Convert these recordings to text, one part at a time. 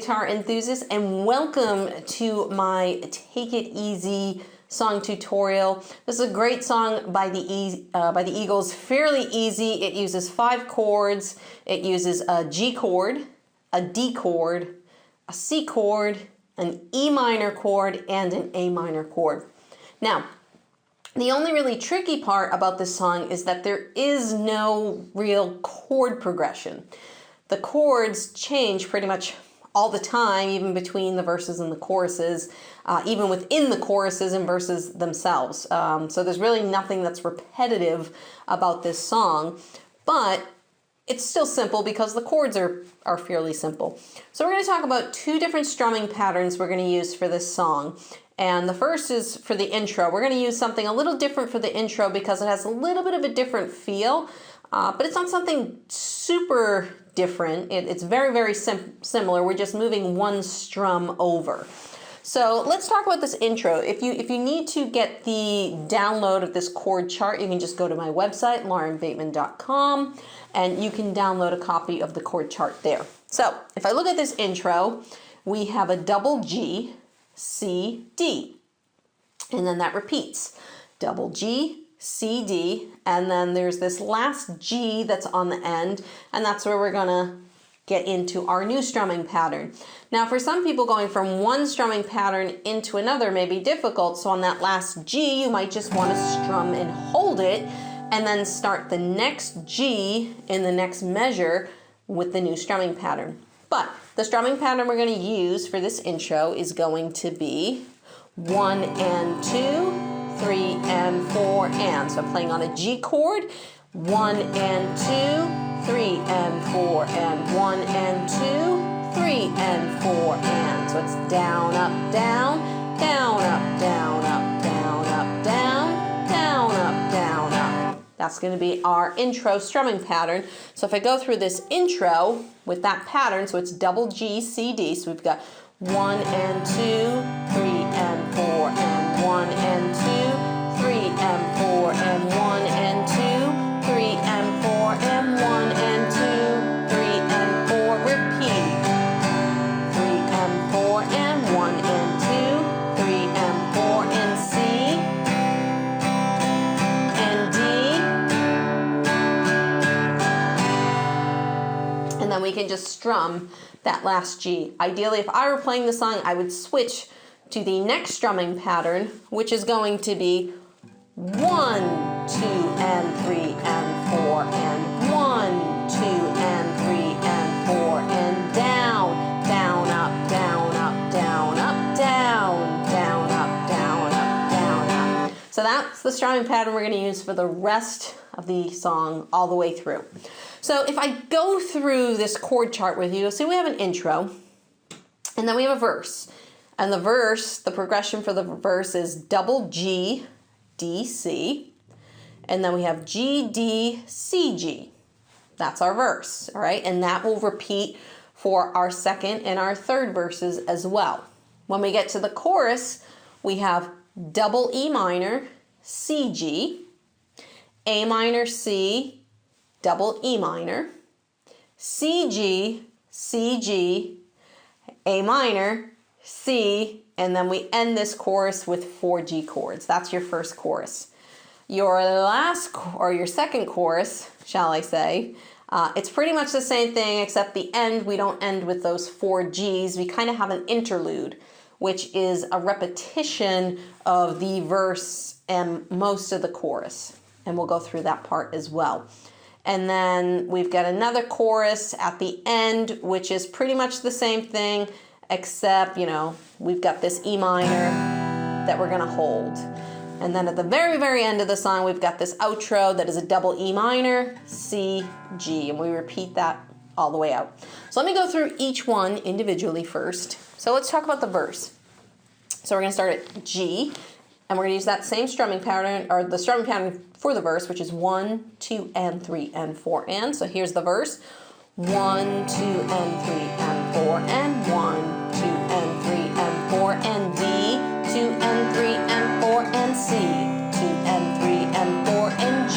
guitar enthusiasts, and welcome to my Take It Easy song tutorial. This is a great song by the Eagles, fairly easy. It uses 5 chords. It uses a G chord, a D chord, a C chord, an E minor chord, and an A minor chord. Now, the only really tricky part about this song is that there is no real chord progression. The chords change pretty much all the time, even between the verses and the choruses, even within the choruses and verses themselves. So there's really nothing that's repetitive about this song, but it's still simple because the chords are fairly simple. So we're going to talk about 2 different strumming patterns we're going to use for this song. And the first is for the intro. We're going to use something a little different for the intro because it has a little bit of a different feel, but it's not something super different. It's very, very similar. We're just moving one strum over. So let's talk about this intro. If you need to get the download of this chord chart, you can just go to my website, laurenbateman.com, and you can download a copy of the chord chart there. So if I look at this intro, we have a double G, C, D, and then that repeats. Double G, C, D, and then there's this last G that's on the end, and that's where we're gonna get into our new strumming pattern. Now, for some people, going from one strumming pattern into another may be difficult, so on that last G, you might just want to strum and hold it, and then start the next G in the next measure with the new strumming pattern. But the strumming pattern we're going to use for this intro is going to be 1 and 2, 3 and 4 and. So I'm playing on a G chord, 1 and 2, 3 and 4 and, 1 and 2, 3 and 4 and. So it's down, up, down, down, up, down, up, down, up, down, down, up, down, up. That's going to be our intro strumming pattern. So if I go through this intro with that pattern, so it's double G, C, D. So we've got 1 and 2, 3 and 4 and, 1 and 2, 3 and 4 and, 1 and 2, 3 and 4 and, 1 and 2, 3 and 4. Repeat. 3 and 4 and, 1 and 2, 3 and 4 and C and D. And then we can just strum that last G. Ideally, if I were playing the song, I would switch to the next strumming pattern, which is going to be 1, 2 and 3 and 4 and, 1, 2 and 3 and 4 and, down, down, up, down, up, down, up, down, down, up, down, up, down, up. So that's the strumming pattern we're going to use for the rest of the song all the way through. So if I go through this chord chart with you, you'll see we have an intro, and then we have a verse. And the verse, the progression for the verse is double G, D, C, and then we have G, D, C, G. That's our verse, all right? And that will repeat for our second and our third verses as well. When we get to the chorus, we have double E minor, C, G, A minor, C, double E minor, C, G, C, G, A minor, C, and then we end this chorus with 4 G chords. That's your first chorus. Your last, or your second chorus, shall I say, it's pretty much the same thing, except the end, we don't end with those 4 Gs. We kind of have an interlude, which is a repetition of the verse and most of the chorus. And we'll go through that part as well. And then we've got another chorus at the end, which is pretty much the same thing, except, you know, we've got this E minor that we're gonna hold. And then at the very, very end of the song, we've got this outro that is a double E minor, C, G, and we repeat that all the way out. So let me go through each one individually first. So let's talk about the verse. So we're gonna start at G, and we're gonna use that same strumming pattern, or the strumming pattern for the verse, which is 1, 2, and 3, and 4, and. So here's the verse. 1, 2, and 3, and 4, and 1, 2, and 3, and 4, and D, 2, and 3, and 4, and C, 2, and 3, and 4, and G,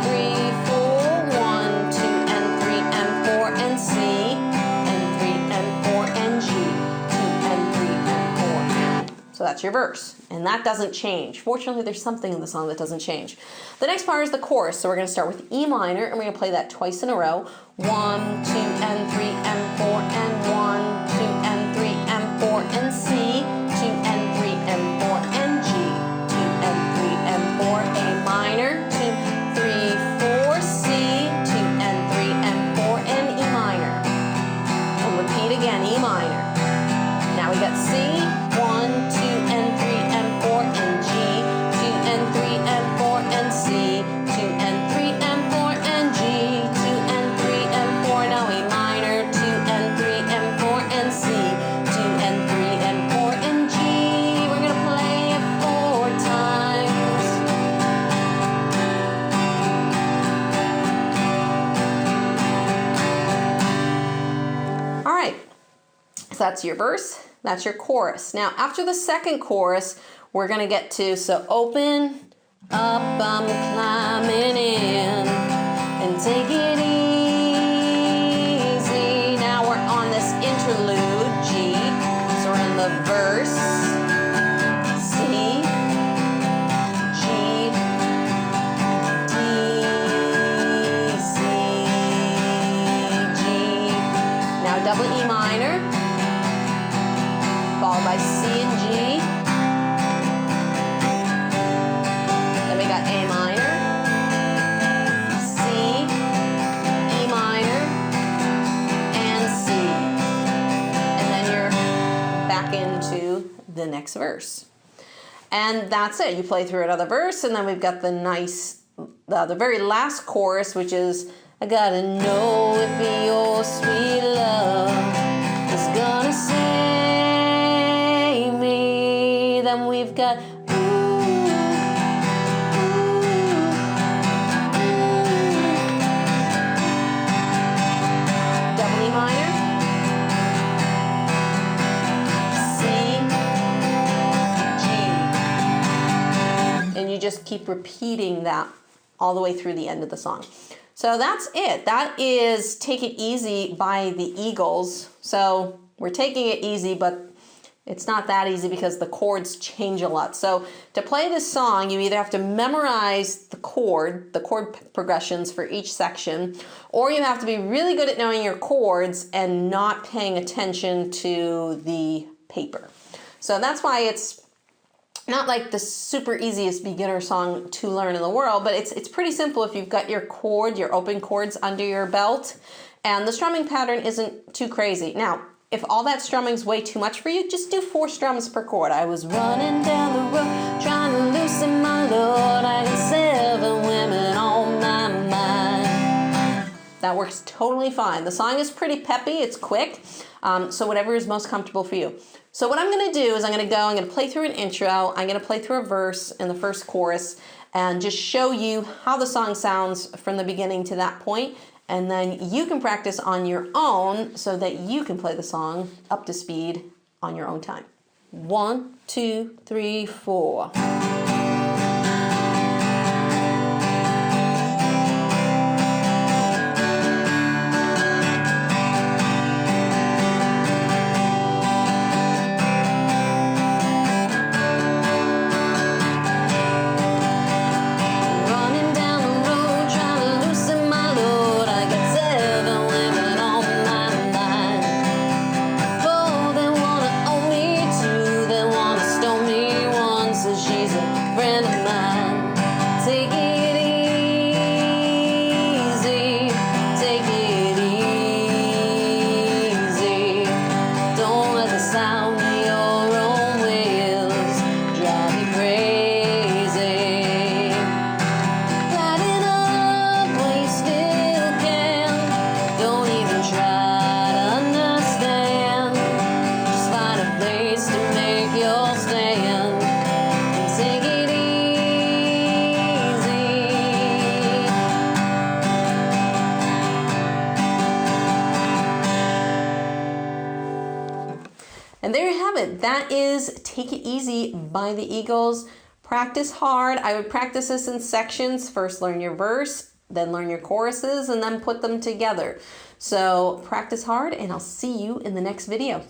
3, 4, 1, 2, and 3, and 4, and C, and 3, and 4, So that's your verse, and that doesn't change. Fortunately, there's something in the song that doesn't change. The next part is the chorus. So we're going to start with E minor, and we're going to play that twice in a row. 1, 2, and 3, and 4, and 1, 2, and 3, and 4, and C, 2, and 3, and 4, and G, 2, and 3, and 4, A minor, 2, 3, 4, C, 2, and 3, and 4, and E minor. And repeat again, E minor. Now we got C, 1, 2, and 3, and 4, and G, 2, and 3, and 4, and C, 2, and 3, and 4, and G, 2, and 3, and 4, now E minor, 2, and 3, and 4, and C, 2, and 3, and 4, and G. We're going to play it 4 times. All right, so that's your verse. That's your chorus. Now, after the second chorus, we're going to get to, so open up, I'm climbing in, and take it easy. Now we're on this interlude, G. So we're in the verse, C, G, D, C, G. Now double E minor, followed by C and G. Then we got A minor, C, E minor, and C. And then you're back into the next verse. And that's it. You play through another verse, and then we've got the nice, the very last chorus, which is, I gotta know if your sweet love is gonna save me. Then we've got ooh, ooh, ooh. Double E minor, C, G. And you just keep repeating that all the way through the end of the song. So that's it. That is Take It Easy by the Eagles. So we're taking it easy, but it's not that easy because the chords change a lot. So to play this song, you either have to memorize the chord progressions for each section, or you have to be really good at knowing your chords and not paying attention to the paper. So that's why it's not like the super easiest beginner song to learn in the world, but it's pretty simple if you've got your open chords under your belt, and the strumming pattern isn't too crazy. Now, if all that strumming's way too much for you, just do 4 strums per chord. I was running down the road, trying to loosen my load. I had 7 women on my mind. That works totally fine. The song is pretty peppy, it's quick, so whatever is most comfortable for you. So what I'm going to do is I'm going to play through an intro, I'm going to play through a verse in the first chorus, and just show you how the song sounds from the beginning to that point, and then you can practice on your own so that you can play the song up to speed on your own time. 1, 2, 3, 4. And there you have it. That is Take It Easy by the Eagles. Practice hard. I would practice this in sections. First learn your verse, then learn your choruses, and then put them together. So practice hard, and I'll see you in the next video.